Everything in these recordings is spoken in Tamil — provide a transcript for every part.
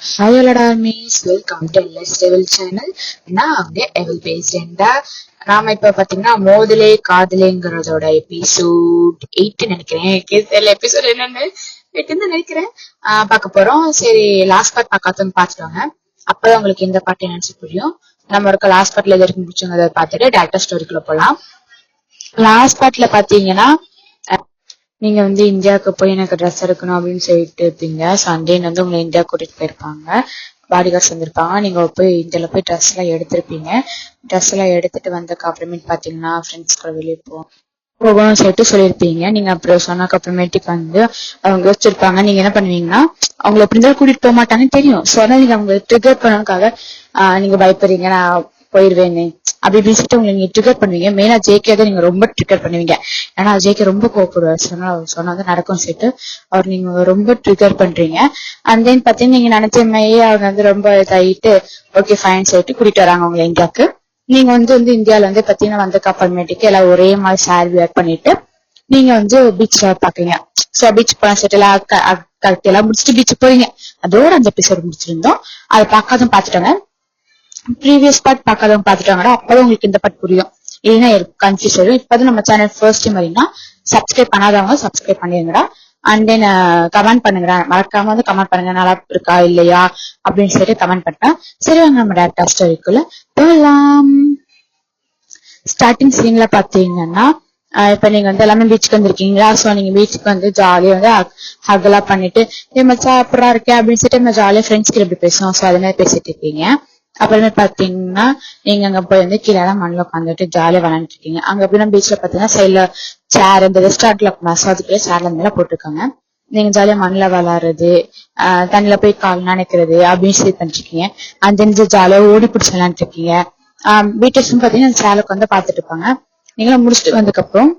ஹாய் அலாடாமீஸ், welcome to LS level channel. நான் வந்து எவல் பேசுறேன்டா. நாம இப்ப பாத்தீங்கன்னா மோதலே காதலேங்கிறதோட எபிசோட் 8 நினைக்கிறேன். எபிசோட் என்னன்னு 8 நினைக்கிறேன் பார்க்க போறோம். சரி, லாஸ்ட் பார்ட் பார்க்காதவங்க பார்த்துட்டாங்க, அப்பதான் உங்களுக்கு இந்த பாட்டு என்னன்னு புரியும். நம்ம இருக்க லாஸ்ட் பார்ட்ல எது வரைக்கும் பிடிச்சவங்க பார்த்துட்டு டேரக்டர் ஸ்டோரிக்குள்ள போலாம். லாஸ்ட் பார்ட்ல பாத்தீங்கன்னா நீங்க வந்து இந்தியாவுக்கு போய் எனக்கு ட்ரெஸ் எடுக்கணும் அப்படின்னு சொல்லிட்டு இருப்பீங்க. சண்டே வந்து உங்களை இந்தியா கூட்டிட்டு போயிருப்பாங்க, பாடி கார்ட்ஸ் வந்திருப்பாங்க. நீங்க போய் இந்தியால போய் ட்ரெஸ் எல்லாம் எடுத்திருப்பீங்க. ட்ரெஸ் எல்லாம் எடுத்துட்டு வந்ததுக்கு அப்புறமேட்டு பாத்தீங்கன்னா ஃப்ரெண்ட்ஸ் கூட வெளியே போகணும்னு சொல்லிட்டு சொல்லியிருப்பீங்க. நீங்க அப்புறம் சொன்னதுக்கு அப்புறமேட்டுக்கு வந்து அவங்க யோசிச்சிருப்பாங்க. நீங்க என்ன பண்ணுவீங்கன்னா, அவங்களை எப்படி இருந்தாலும் கூட்டிட்டு போக மாட்டாங்கன்னு தெரியும். ஸோ அதான் நீங்க அவங்க ட்ரிகர் பண்ணதுக்காக நீங்க பயப்படுறீங்க, நான் போயிருவேன்னு அப்படி பேசிட்டு உங்களை நீங்க ட்ரிகர் பண்ணுவீங்க. மெயினா ஜேகே தான் நீங்க ரொம்ப ட்ரிகர் பண்ணுவீங்க. ஏன்னா ஜேகே ரொம்ப கோவப்படுவார். சொன்னா நடக்கும் சொல்லிட்டு அவர் நீங்க ரொம்ப ட்ரிகர் பண்றீங்க. அண்ட் தென் பாத்தீங்கன்னா நீங்க நினைச்ச மாதிரியே அவங்க வந்து ரொம்ப இதாயிட்டு ஓகே ஃபைன் சொல்லிட்டு கூட்டிட்டு வராங்க உங்களை இந்தியாவுக்கு. நீங்க வந்து இந்தியால வந்து பாத்தீங்கன்னா வந்ததுக்கு அப்புறமேட்டுக்கு எல்லாம் ஒரே மாதிரி சாரி வேர் பண்ணிட்டு நீங்க வந்து பீச்ல பாக்குறீங்க. சோ பீச் போலாம் செட் எல்லாம் முடிச்சுட்டு பீச் போறீங்க. அதோட அந்த எபிசோட் முடிச்சிருந்தோம். அதை பார்க்காதும் பாத்துட்டாங்க. ப்ரீவியஸ் பார்ட் பார்க்காதவங்க பாத்துட்டாங்கடா, அப்பதான் உங்களுக்கு இந்த பார்ட் புரியும். இல்லைன்னா கன்ஃபியூஸ் ஆயிடும். இப்பதான் நம்ம சேனல் ஃபர்ஸ்ட் டைம் வரீங்கன்னா சப்ஸ்கிரைப் பண்ணாதவங்க சப்ஸ்கிரைப் பண்ணிருங்கடா. அண்ட் தென் கமெண்ட் பண்ணுங்க, மறக்காம வந்து கமெண்ட் பண்ணுங்க, நல்லா இருக்கா இல்லையா அப்படின்னு சொல்லிட்டு கமெண்ட் பண்ணேன். சரி வாங்க நம்ம டேரக்டர் ஸ்டோரிக்குள்ள போகலாம். ஸ்டார்டிங் சீன்ல பாத்தீங்கன்னா இப்ப நீங்க வந்து எல்லாமே பீச்சுக்கு வந்திருக்கீங்களா. சோ நீங்க பீச்சுக்கு வந்து ஜாலியா வந்து ஹக் எல்லாம் பண்ணிட்டு மச்சா அப்புறம் இருக்கேன் அப்படின்னு சொல்லிட்டு நம்ம ஜாலியா ஃப்ரெண்ட்ஸ் கிட்ட எப்படி பேசுவோம், சோ அது மாதிரி பேசிட்டு இருக்கீங்க. அப்புறமே பாத்தீங்கன்னா நீங்க அங்க போய் வந்து கீழே மண்ணில் உட்காந்துட்டு ஜாலியா விளையாண்டுட்டு இருக்கீங்க. அங்க எப்படின்னா பீச்ல பாத்தீங்கன்னா சைட்ல சேர், இந்த ரெஸ்டாரண்ட்ல அதுக்குள்ள சேர்ல இருந்தெல்லாம் போட்டிருக்காங்க. நீங்க ஜாலியா மண்ணில் விளாடுறது, தண்ணில போய் கால் நினைக்கிறது அப்படின்னு சொல்லி பண்ணிருக்கீங்க. அந்த ஜாலியா ஓடி பிடிச்சி விளையாண்டு இருக்கீங்க. பீட்டர்ஸும் பாத்தீங்கன்னா சேலுக்கு வந்து பாத்துட்டு இருப்பாங்க. நீங்களும் முடிச்சுட்டு வந்ததுக்கு அப்புறம்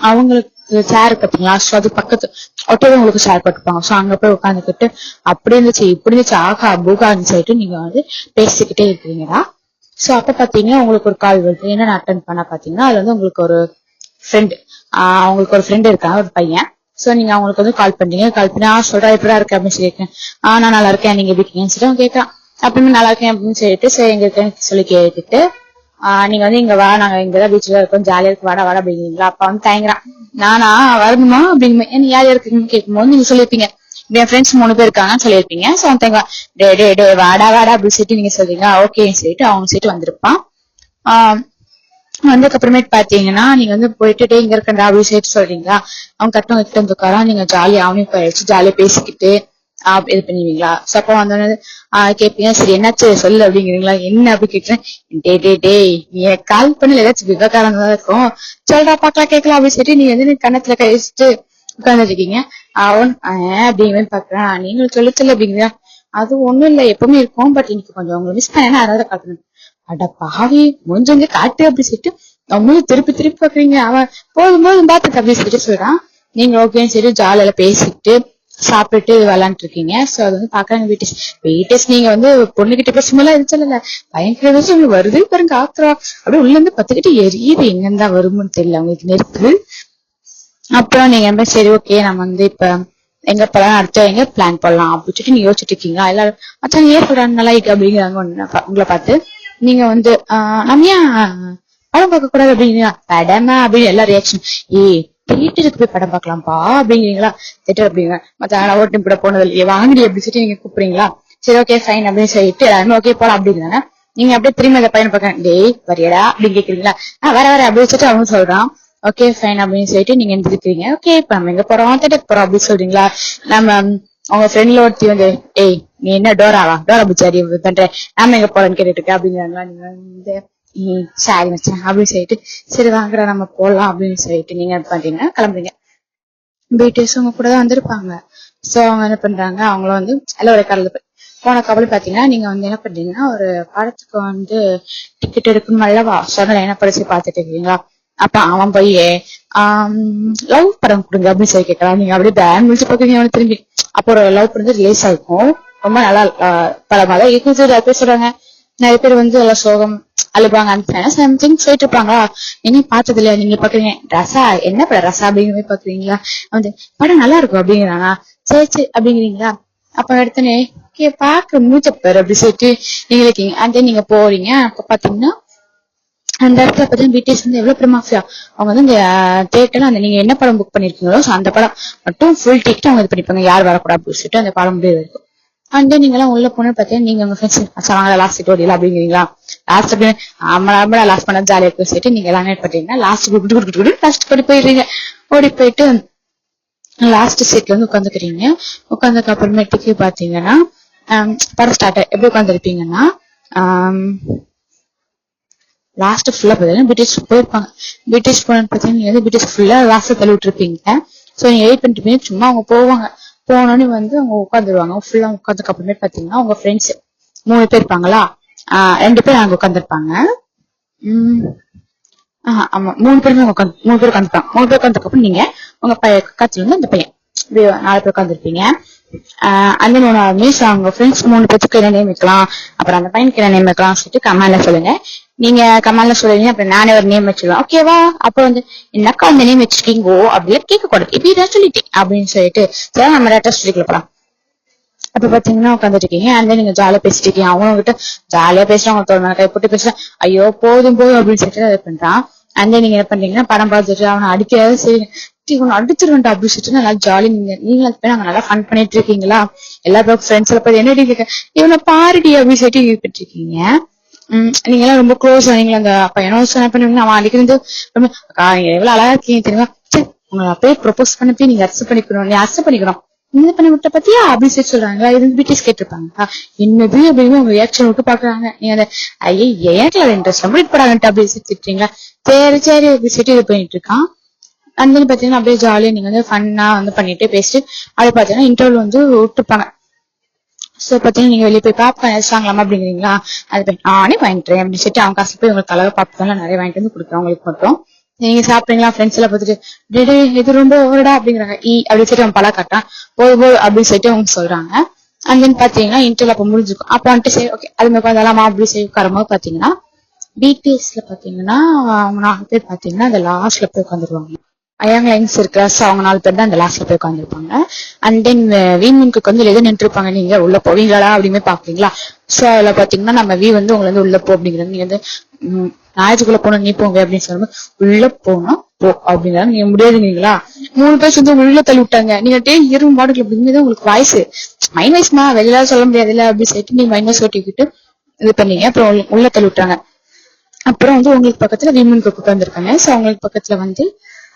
அவங்களுக்கு சேர் பாத்தீங்களா, சோ அது பக்கத்து ஒட்டவே உங்களுக்கு சேர் போட்டுப்பாங்க. சோ அங்க போய் உட்காந்துக்கிட்டு அப்படி இருந்துச்சு இப்படி இருந்துச்சு ஆகா பூகான்னு சொல்லிட்டு நீங்க வந்து பேசிக்கிட்டே இருக்கிறீங்களா. சோ அப்ப பாத்தீங்கன்னா உங்களுக்கு ஒரு கால் வருது. என்னன்னு அட்டன் பண்ண பாத்தீங்கன்னா அது வந்து உங்களுக்கு ஒரு ஃப்ரெண்டு, அவங்களுக்கு ஒரு ஃப்ரெண்டு இருக்காங்க, ஒரு பையன். சோ நீங்க அவங்களுக்கு வந்து கால் பண்றீங்க. கால் பண்ணி சொல்றா எப்படா இருக்கு அப்படின்னு சொல்லியிருக்கேன். நான் நல்லா இருக்கேன், நீங்க எப்படி இருக்கீங்கன்னு சொல்லிட்டு அவன் கேட்கறான். அப்படின்னு நல்லா இருக்கேன் அப்படின்னு சொல்லிட்டு சரி எங்க இருக்கேன்னு சொல்லி கேட்டுட்டு நீங்க வந்து இங்க வா, நாங்க இங்கதான் பீச்ல இருக்கோம், ஜாலியா இருக்கு, வாடா வாடா அப்படிங்கிறீங்களா. அப்ப வந்து தயங்குறான். நானா வரணுமா அப்படிங்க நீ யார் இருக்குன்னு கேட்கும்போது நீங்க சொல்லிருப்பீங்க என் ஃப்ரெண்ட்ஸ் 3 பேர் இருக்காங்கன்னு சொல்லியிருப்பீங்க. சோ அவங்க டே வாடா வாடா அப்படின்னு சொல்லிட்டு நீங்க சொல்றீங்க. ஓகேன்னு சொல்லிட்டு அவங்க சீட்டு வந்திருப்பான். வந்ததுக்கு அப்புறமேட்டு பாத்தீங்கன்னா நீங்க வந்து போயிட்டு இங்க இருக்கா அப்படின்னு சொல்லிட்டு சொல்றீங்களா. அவங்க கட்டம் கிட்ட வந்துக்காரா. நீங்க ஜாலியா அவனையும் போயிடுச்சு ஜாலியா பேசிக்கிட்டு இது பண்ணுவீங்களா. சோ அப்ப வந்தோன்னு கேட்பீங்க. சரி என்னாச்சு சொல்லு அப்படிங்கிறீங்களா. என்ன அப்படி கேட்கிறேன். டே நீ கால் பண்ணல ஏதாச்சும் விவகாரம் தான் இருக்கும், சொல்றா பாக்கலாம் கேட்கலாம் அப்படின்னு சொல்லிட்டு நீ வந்து கண்ணத்துல கழிச்சுட்டு உட்கார்ந்து இருக்கீங்க. அவன் அப்படிங்கிற பாக்குறான். நீங்களும் சொல்லு அப்படிங்கிறியா. அது ஒண்ணும் இல்ல எப்பவுமே இருக்கும், பட் இன்னைக்கு கொஞ்சம் உங்களை மிஸ் பண்ண அதனால காட்டணும். அட பாவி கொஞ்சம் காட்டு அப்படி சொல்லிட்டு அவங்களும் திருப்பி பாக்குறீங்க. அவன் போதும் பாத்துக்க அப்படின்னு சொல்லிட்டு சொல்றான். நீங்க ஓகேன்னு சரி ஜாலியில பேசிட்டு சாப்பிட்டுட்டு விளையாண்டு இருக்கீங்க. சோ அது வந்து பாக்குறாங்க வெயிட்டர்ஸ். நீங்க வந்து பொண்ணுகிட்ட பேசும்போது இருந்துச்சல பயங்கர உங்களுக்கு வருது பாருங்க ஆத்திரா, அப்படியே உள்ள இருந்து பத்துக்கிட்டு எரியுது. எங்கதான் வரும்னு தெரியல உங்களுக்கு நெருப்பு. அப்புறம் நீங்க சரி ஓகே நம்ம வந்து இப்ப எங்க போலாம், அடுத்த எங்க பிளான் பண்ணலாம் அப்படின்னு சொல்லிட்டு நீங்க யோசிச்சுட்டு இருக்கீங்க. எல்லாரும் அச்சா ஏன் சொல்றாங்க நல்லா இருக்கு அப்படிங்கிறாங்க உங்களை பார்த்து. நீங்க வந்து நம்ம ஏன் படம் பார்க்க கூடாது அப்படிங்கிறீங்களா. படமா அப்படின்னு எல்லா ரியாக்ஷன் தியேட்டருக்கு போய் படம் பார்க்கலாம்ப்பா அப்படிங்கிறீங்களா. தியேட்டர் அப்படிங்க மத்த ஓட்டு கூட போனது இல்லையே வாங்கடி அப்படின்னு சொல்லிட்டு நீங்க கூப்பிடுறீங்களா. சரி ஓகே ஃபைன் அப்படின்னு சொல்லிட்டு எல்லாருமே ஓகே போலாம் அப்படிங்கிறாங்க. நீங்க அப்படியே திரும்பி அந்த பையனை பார்க்க டேய் வரையடா அப்படின்னு கேக்குறீங்களா. வர அப்படின்னு சொல்லிட்டு அவனு சொல்றான். ஓகே ஃபைன் அப்படின்னு சொல்லிட்டு நீங்க எழுந்திருக்கிறீங்க. ஓகே இப்ப நம்ம எங்க போறோம், தியேட்டருக்கு போறோம் அப்படின்னு சொல்றீங்களா. நம்ம அவங்க ஃப்ரெண்ட்ல ஒருத்தி வந்து நீ என்ன டோரா பிச்சாரி பண்ற, நாம எங்க போறோம்னு கேட்டுட்டு இருக்க அப்படிங்கிறாங்களா. நீங்க வந்து சாரி மச்சான் அப்படின்னு சொல்லிட்டு சரி வாங்குற நம்ம போலாம் அப்படின்னு சொல்லிட்டு நீங்க பண்றீங்க, கிளம்புறீங்க. பீட்டர்ஸ் உங்க கூட தான் வந்திருப்பாங்க. சோ அவங்க என்ன பண்றாங்க, அவங்களும் வந்து எல்லாம் ஒரு கடல போன கவலை பாத்தீங்கன்னா நீங்க வந்து என்ன பண்றீங்கன்னா ஒரு படத்துக்கு வந்து டிக்கெட் எடுக்கணும் அல்லவா. சொன்ன என்ன படிச்சு பாத்துட்டு இருக்கீங்களா. அப்ப அவன் போய் லவ் படம் கொடுங்க அப்படின்னு சொல்லி கேட்கலாம். நீங்க அப்படியே பேன் முடிச்சு பாக்குறீங்க அவனை திரும்பி. அப்போ ஒரு லவ் படம் ரிலீஸ் ஆயிருக்கும், ரொம்ப நல்லா படமா தான் இருக்கு சொல்றாங்க. நிறைய பேர் வந்து எல்லாம் சோகம் அழுப்பாங்க அந்த சம்திங் சொல்லிட்டு இருப்பாங்களா. நீங்க பார்த்தது இல்லையா. நீங்க பாக்குறீங்க ரசா என்ன படம் ரசா அப்படிங்கிற மாதிரி பாக்குறீங்களா. வந்து படம் நல்லா இருக்கும் அப்படிங்கிறானா. சரி அப்படிங்கிறீங்களா. அப்ப எடுத்தனே பாக்குற மூச்சப்பாரு அப்படி சொல்லிட்டு நீங்க இருக்கீங்க. அண்ட் நீங்க போறீங்க. அப்ப பாத்தீங்கன்னா அந்த இடத்துல பார்த்தீங்கன்னா பிடிஎஸ் வந்து எவ்வளவு பெரிய மாஃபியா. அவங்க வந்து இந்த தியேட்டர்ல அந்த நீங்க என்ன படம் புக் பண்ணிருக்கீங்களோ அந்த படம் மட்டும் ஃபுல் டிக்கெட் அவங்க இது பண்ணிப்பாங்க, யார் வரக்கூடாது அப்படின்னு சொல்லிட்டு அந்த படம் முடிவு இருக்கும். அண்ட் நீங்க எல்லாம் உள்ள போன பாத்தீங்கன்னா நீங்க உங்க ஃப்ரெண்ட்ஸ் லாஸ்ட் சீட் ஓடிலாம் அப்படிங்கிறீங்களா, லாஸ்ட் அப்படி ஆமா லாஸ்ட் பண்ண ஜாலியா இருக்கும் சொல்லிட்டு நீங்க எல்லாம் என்ன பண்றீங்கன்னா லாஸ்ட் ஓடி போயிடுறீங்க. ஓடி போயிட்டு லாஸ்ட் சீட்ல வந்து உட்காந்துக்கிறீங்க. உட்காந்துக்கு அப்புறமேட்டுக்கு பாத்தீங்கன்னா படம் ஸ்டார்ட் எப்படி உட்காந்துருப்பீங்கன்னா லாஸ்ட் ஃபுல்லா பாத்தீங்கன்னா பிரிட்டிஷ் போயிருப்பாங்க. பிரிட்டிஷ் போனது பாத்தீங்கன்னா நீங்க வந்து பிரிட்டிஷ் ஃபுல்லா லாஸ்ட் தள்ளி விட்டுருப்பீங்க. சோ நீங்க வெயிட் பண்ணிட்டு சும்மா அவங்க போவாங்க. போனோன்னு வந்து அவங்க உட்காந்துருவாங்க. ஃபுல்லா உட்காந்துக்கு அப்புறமே பாத்தீங்கன்னா உங்க ஃப்ரெண்ட்ஸ் 3 பேர் இருப்பாங்களா, 2 பேர் அங்க உட்காந்துருப்பாங்க. ஆமா 3 பேர் உட்காந்துருப்பாங்க. 3 பேர் உட்காந்துக்கு அப்புறம் நீங்க உங்க பக்கத்துல இருந்து அந்த பையன் 4 பேர் உட்காந்துருப்பீங்க. அந்த மீன்ஸ் அவங்க ஃப்ரெண்ட்ஸ் 3 பேருக்கு என்ன நேம் வைக்கலாம், அப்புறம் அந்த பையனுக்கு என்ன நேம் வைக்கலாம் சொல்லிட்டு கமெண்ட்ல சொல்லுங்க. நீங்க கமெண்ட்ல சொல்லுவீங்க, அப்புறம் நானே ஒரு நேம் வச்சிருவேன். ஓகேவா? அப்ப வந்து என்னக்கா அந்த நேம் வச்சிருக்கீங்கோ அப்படிலாம் கேட்க கூடாது, இப்படி தான் சொல்லிட்டேன் அப்படின்னு சொல்லிட்டு சரி நம்ம டேட்டா ஸ்டோரிக்குள்ள போலாம். அப்ப பாத்தீங்கன்னா உட்காந்துட்டு இருக்கீங்க. அந்த நீங்க ஜாலியா பேசிட்டு இருக்கீங்க. அவங்க கிட்ட ஜாலியா பேசுறாங்க, தோணு கை போட்டு பேசுறான். ஐயோ போதும் அப்படின்னு சொல்லிட்டு இது பண்றான். அந்த நீங்க என்ன பண்றீங்கன்னா படம் பார்த்துட்டு அவனை அடிக்காத சரி இவனை அடிச்சிருவேன்டா அப்படின்னு சொல்லிட்டு நல்லா ஜாலி நீங்க நாங்க நல்லா ஃபன் பண்ணிட்டு இருக்கீங்களா. எல்லா ஃப்ரெண்ட்ஸ் எல்லாம் பார்த்து என்னடி இவனை பாருடி அப்படின்னு சொல்லிட்டு இருப்பிட்டு இருக்கீங்க. நீங்க எல்லாம் ரொம்ப க்ளோஸ் ஆனீங்களா. அந்த பையனோ என்ன பண்ணுவீங்க, அவன் அடிக்கிறது ரொம்ப நீங்க எவ்வளவு அழகா இருக்கீங்க தெரியுமா, உங்களை அப்படியே ப்ரொபோஸ் பண்ணி நீங்க அக்செப்ட் பண்ணிக்கணும் இந்த பண்ணி விட்ட பத்தியா அப்படின்னு சொல்லி சொல்றாங்களா. இது பிடிஎஸ் கேட்டிருப்பாங்க. என்னது அப்படின்னு உங்க ரியாக்ஷன் விட்டு பாக்குறாங்க. நீங்க அந்த ஐயா எனக்கு இன்ட்ரெஸ்ட் கம்ப்ளீட் படாங்கட்டு அப்படின்னு சொல்லி திட்டுறீங்களா. சரி அப்படி சொல்லிட்டு இது பண்ணிட்டு இருக்கான். அந்த பாத்தீங்கன்னா அப்படியே ஜாலியா நீங்க வந்து ஃபன்னா வந்து பண்ணிட்டு பேசிட்டு அது பாத்தீங்கன்னா இன்டர்வியூ வந்து விட்டுருப்பாங்க. சோ பாத்தீங்கன்னா நீங்க வெளியே போய் பாப்கார்ன் வச்சாங்களாமா அப்படிங்கிறீங்களா, அது போய் நானே வாங்கிட்டுறேன் அப்படின்னு சொல்லிட்டு அவங்க காசு போய் உங்களுக்கு அழகா பாப்கார்ன் நிறைய வாங்கிட்டு வந்து கொடுக்குறோம் உங்களுக்கு மட்டும். நீங்க சாப்பிட்டீங்களா ஃப்ரெண்ட்ஸ் எல்லாம் பார்த்துட்டு இது ரொம்ப ஓவரடா அப்படிங்கிறாங்க. அப்படின்னு சொல்லிட்டு அவன் பல காட்டான். போது அப்படின்னு சொல்லிட்டு அவங்க சொல்றாங்க. அண்ட் தென் பாத்தீங்கன்னா இன்டர்வியூ அப்ப முடிஞ்சுக்கும். அப்ப வந்துட்டு சரி ஓகே அது மாதிரி உட்காந்தாலாமா அப்படி சொல்லி உட்காரும்போது பாத்தீங்கன்னா பிடிஎஸ்ல பாத்தீங்கன்னா அவங்க 4 பேர் பாத்தீங்கன்னா அந்த லாஸ்ட்ல போய் உட்காந்துருவாங்க. யங் லைன்ஸ் இருக்கிற அவங்க 4 பேர் தான் அந்த லாஸ்ட்ல போய் உட்காந்துருப்பாங்க. அண்ட் தென் வீமுக்கு வந்து எது நின்று இருப்பாங்க, நீங்க உள்ள போவீங்களா அப்படின்னு பாப்பீங்களா. சோ அதுல பாத்தீங்கன்னா நம்ம வந்து உங்களை வந்து உள்ள போ அப்படிங்கிறது நீங்க வந்து ஞாயிற்றுக்குள்ள போன நீ போங்க அப்படின்னு சொல்லும்போது உள்ள போனா போ அப்படிங்கிறாங்க. நீங்க முடியாதுங்களா. 3 பேர் வந்து உள்ள தள்ளி விட்டாங்க. நீங்க இரும்பு மாடுகள் அப்படிங்கிறது உங்களுக்கு வாய்ஸ் மைண்ட் வாய்ஸ்மா வெளியில சொல்ல முடியாது இல்ல அப்படின்னு சொல்லிட்டு நீங்க மைண்ட் வாய்ஸ் ஓட்டிக்கிட்டு இது பண்ணீங்க. அப்புறம் உள்ள தள்ளி விட்டாங்க. அப்புறம் வந்து உங்களுக்கு பக்கத்துல வீமுக்கு உட்காந்துருக்காங்க. சோ அவங்களுக்கு பக்கத்துல வந்து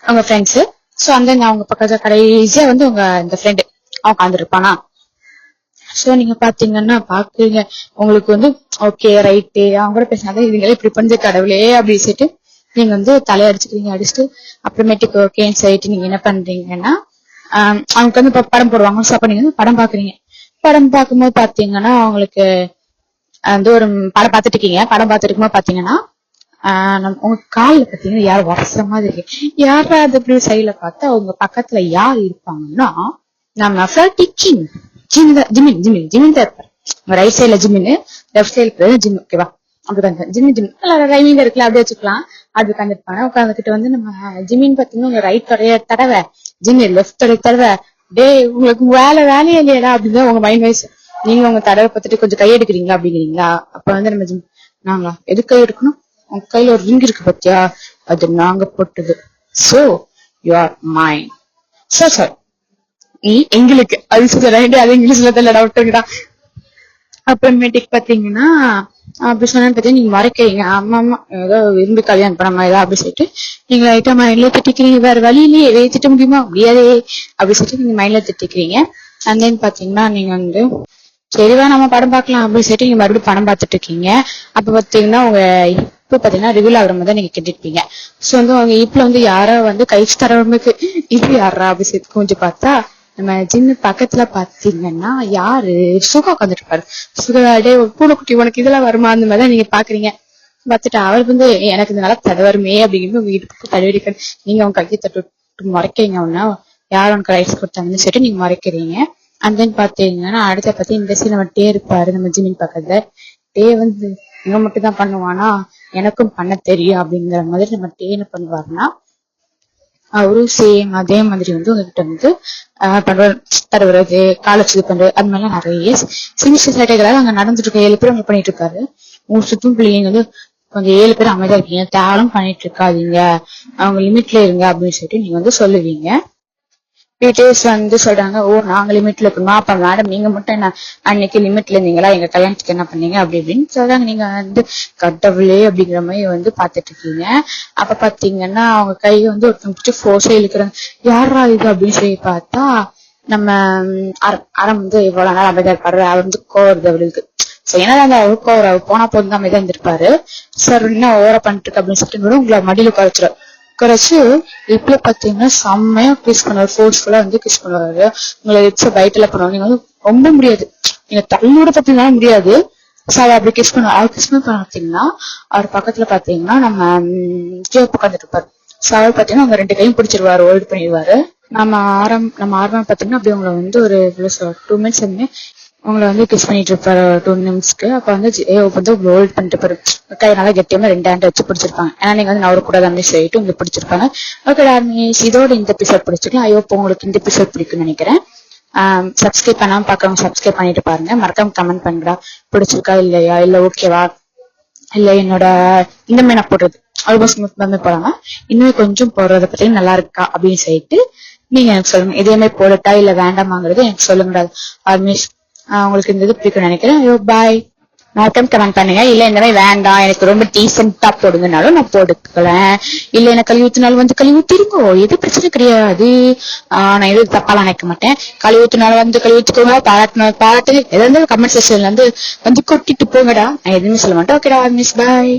அவங்க ஃப்ரெண்ட்ஸ். சோ அந்த அவங்க பக்கத்துல கடைசியா வந்து உங்க இந்த ஃப்ரெண்டு அவன் உட்காந்துருப்பானா. சோ நீங்க பாத்தீங்கன்னா பாக்குறீங்க உங்களுக்கு வந்து ஓகே ரைட்டு அவங்க கூட பேசினாதான் இதுங்களே இப்படி பண்ண கடவுளே அப்படின்னு சொல்லிட்டு நீங்க வந்து தலையடிச்சுக்கிறீங்க. அடிச்சுட்டு அப்புறமேட்டுக்கு ஓகேன்னு சொல்லிட்டு நீங்க என்ன பண்றீங்கன்னா அவங்களுக்கு வந்து படம் போடுவாங்க. சோ அப்ப நீங்க வந்து படம் பாக்குறீங்க. படம் பார்க்கும்போது பாத்தீங்கன்னா அவங்களுக்கு வந்து ஒரு படம் பார்த்துட்டு இருக்கீங்க. படம் பார்த்துட்டு இருக்கும்போது பாத்தீங்கன்னா உங்க காலில் பாத்தீங்கன்னா யார் வரச மாதிரி இருக்கு. யாரா அது அப்படி சைட்ல பார்த்தா அவங்க பக்கத்துல யார் இருப்பாங்கன்னா நம்ம கிங் ஜிமின் தான் இருப்பாரு. ரைட் சைட்ல ஜிமின்னு லெஃப்ட் சைட்ல ஜிம். ஓகேவா அப்படிதான் ஜிம் ரைமிங் இருக்குல்ல அப்படியே வச்சுக்கலாம். அது உட்காந்துருப்பாங்க. உட்காந்துக்கிட்டு வந்து நம்ம ஜிமின் பாத்தீங்கன்னா உங்க ரைட் தடவை ஜிம்மி லெஃப்ட் தடவை டே உங்களுக்கு வேலையே இல்லையடா அப்படிதான் உங்க மைண்ட் வைஸ். நீங்க உங்க தடவை பார்த்துட்டு கொஞ்சம் கை எடுக்கிறீங்களா அப்படிங்கிறீங்களா. அப்ப வந்து நம்ம ஜிம் நாங்களா எது கை எடுக்கணும், உங்க கையில ஒரு ரிங் இருக்கு பத்தியா அது நாங்க போட்டது. So you are mine. So sir நீ எங்களுக்கு அது சொல்ல அது இங்கிலீஷ்ல தான் டவுட்டுங்கடா. அப்புறமேட்டுக்கு பாத்தீங்கன்னா அப்படி சொன்னு பாத்தீங்கன்னா நீங்க மறைக்கிறீங்க. ஆமா ஏதோ விரும்பி கல்யாணம் பண்ண ஏதோ அப்படி சொல்லிட்டு நீங்க லைட்டா மைண்ட்ல திட்டிக்கிறீங்க. வேற வழியிலேயே எதைய திட்ட முடியுமா முடியாதே அப்படி சொல்லிட்டு நீங்க மைண்ட்ல திட்டிக்கிறீங்க. அண்ட் தென் பாத்தீங்கன்னா நீங்க வந்து சரிவா நம்ம படம் பார்க்கலாம் அப்படின்னு சொல்லிட்டு நீங்க மறுபடியும் படம் பார்த்துட்டு இருக்கீங்க. அப்ப பாத்தீங்கன்னா உங்க இப்ப பாத்தீங்கன்னா ரிவீல் ஆகுற மாதிரி நீங்க கேட்டுருப்பீங்க. சோ வந்து உங்க இப்பல வந்து யாரோ வந்து கழிச்சு தரவங்களுக்கு இது யாரா அப்படி சொல்லிட்டு கொஞ்சம் பார்த்தா நம்ம ஜின்னு பக்கத்துல பாத்தீங்கன்னா யாரு சுகா உட்காந்துட்டு இருப்பாரு. சுகாடே பூனைக்குட்டி உனக்கு இதெல்லாம் வருமா அந்த மாதிரிதான் நீங்க பாக்குறீங்க. பார்த்துட்டு அவர் வந்து எனக்கு இந்த நல்லா தடை வருமே அப்படிங்கிறது உங்க வீட்டுக்கு தடவிக்க நீங்க அவங்க கையை தட்டு மறைக்கிறீங்க. அவனா யார் உனக்கு ரைட்ஸ் கொடுத்தாங்கன்னு சொல்லிட்டு நீங்க மறைக்கிறீங்க. அண்ட் தென் பாத்தீங்கன்னா அடுத்த பத்தி இந்த சீன் நம்ம டே இருப்பாரு நம்ம ஜிமின் பக்கத்துல. டே வந்து இவங்க மட்டும் தான் பண்ணுவானா எனக்கும் பண்ண தெரியும் அப்படிங்கிற மாதிரி நம்ம டே என்ன பண்ணுவாருன்னா அவரும் சேம் அதே மாதிரி வந்து உங்ககிட்ட வந்து தடவுறது, காலேஜ் இது பண்றது, அது மாதிரிலாம் நிறைய சின்ன சின்ன சேட்டைகளாக அங்க நடந்துட்டு இருக்க 7 பேர் அங்க பண்ணிட்டு இருக்காரு. உங்க சுத்தும் பிள்ளைங்க வந்து கொஞ்சம் 7 பேர் அமைதியா இருக்கீங்க, தேவலும் பண்ணிட்டு இருக்காதீங்க, அவங்க லிமிட்ல இருங்க அப்படின்னு சொல்லிட்டு நீங்க வந்து சொல்லுவீங்க. டீச்சர்ஸ் வந்து சொல்றாங்க, ஓ நாங்க லிமிட்ல இருக்கணுமா, அப்ப மேடம் நீங்க மட்டும் என்ன அன்னைக்கு லிமிட்ல இருந்தீங்களா, எங்க கல்யாணத்துக்கு என்ன பண்ணீங்க அப்படி இப்படின்னு சொல்றாங்க. நீங்க வந்து கடவுளே அப்படிங்கிற மாதிரி வந்து பாத்துட்டு இருக்கீங்க. அப்ப பாத்தீங்கன்னா அவங்க கையை வந்து ஒருத்தவங்க ஃபோர்ஸா இழுக்கிறாங்க. யாரா இது அப்படின்னு சொல்லி பார்த்தா நம்ம அறம் வந்து இவ்வளவு நாள் அமைதியா இருப்பாரு, அவர் வந்து கோவருது அவருக்கு. என்னதான் அவருக்கு அவர் போனா போதும் தான் அமைதியா இருந்திருப்பாரு. சார் என்ன ஓவரா பண்ணிட்டு இருக்கு அப்படின்னு சொல்லிட்டு உங்களை மடியில குறைச்சிடும். குறைச்சு இப்ப பாத்தீங்கன்னா செம்மையா கிஸ் பண்ணுவாரு, ஃபோர்ஸ்ஃபுல்லா வந்து கிஸ் பண்ணுவாரு. உங்களை வச்சு பைட்ல பண்ணுவாங்க. நீங்க வந்து ரொம்ப முடியாது, நீங்க தள்ளோட பத்தினாலும் முடியாது. சார் அப்படி கிஸ் பண்ணுவார். அவர் கிஸ் பண்ணி பாத்தீங்கன்னா அவர் பக்கத்துல பாத்தீங்கன்னா நம்ம உட்காந்துட்டு இருப்பாரு. சார் பாத்தீங்கன்னா அவங்க 2 கையும் பிடிச்சிருவாரு, ஹோல்ட் பண்ணிடுவாரு. நம்ம ஆரம்பம் பாத்தீங்கன்னா அப்படி உங்களை வந்து ஒரு 2 மினிட்ஸ் உங்களை வந்து கிஸ் பண்ணிட்டு இருப்பாரு 2 நிமிஷத்துக்கு. அப்ப வந்து ஹோல்ட் பண்ணிட்டு இருப்பாரு. கை நல்லா கெட்டியமா 2 ஹேண்ட் வச்சு பிடிச்சிருப்பாங்க. ஏன்னா நீங்க வந்து நவரக்கூடாது அப்படின்னு சொல்லிட்டு உங்களுக்கு பிடிச்சிருப்பாங்க. ஓகே இதோட இந்த எபிசோட் பிடிச்சிருக்கேன். ஐயோப்போ உங்களுக்கு இந்த எபிசோட் பிடிக்கும்னு நினைக்கிறேன். சப்ஸ்கிரைப் பண்ணாம பாக்குறவங்க சப்ஸ்கிரைப் பண்ணிட்டு பாருங்க. மறக்காம கமெண்ட் பண்ணுடா, பிடிச்சிருக்கா இல்லையா, இல்ல ஓகேவா, இல்ல என்னோட இன்னுமே நான் போடுறது ஆல்மோஸ்ட் போடாம இன்னும் கொஞ்சம் போடுறத பத்தி நல்லா இருக்கா அப்படின்னு சொல்லிட்டு நீங்க எனக்கு சொல்லுங்க. இதே மாதிரி போடட்டா இல்ல வேண்டாமாங்கிறது எனக்கு சொல்லுங்க. ஆல்மோஸ்ட் உங்களுக்கு இந்த இது பிடிக்கும்னு நினைக்கிறேன். ஐயோ பாய். மறக்காம கமெண்ட் பண்ணுங்க. இல்ல இந்த மாதிரி வேண்டாம் எனக்கு ரொம்ப டீசென்டா போடுங்கனாலும் நான் போட்டுக்கலாம். இல்ல எனக்கு கழுவி ஊத்தினாலும் வந்து கழுவி ஊத்திருக்கோம், எது பிரச்சனை கிடையாது. நான் எதுவும் தப்பாலாம் நினைக்க மாட்டேன். கழுவி ஊத்தினாலும் வந்து கழுவி ஊத்திக்கோங்க, பாராட்டு எதாவது கமெண்ட் செக்ஷன்ல வந்து கொட்டிட்டு போங்கடா, நான் எதுவுமே சொல்ல மாட்டேன். ஓகேடா மிஸ் பாய்.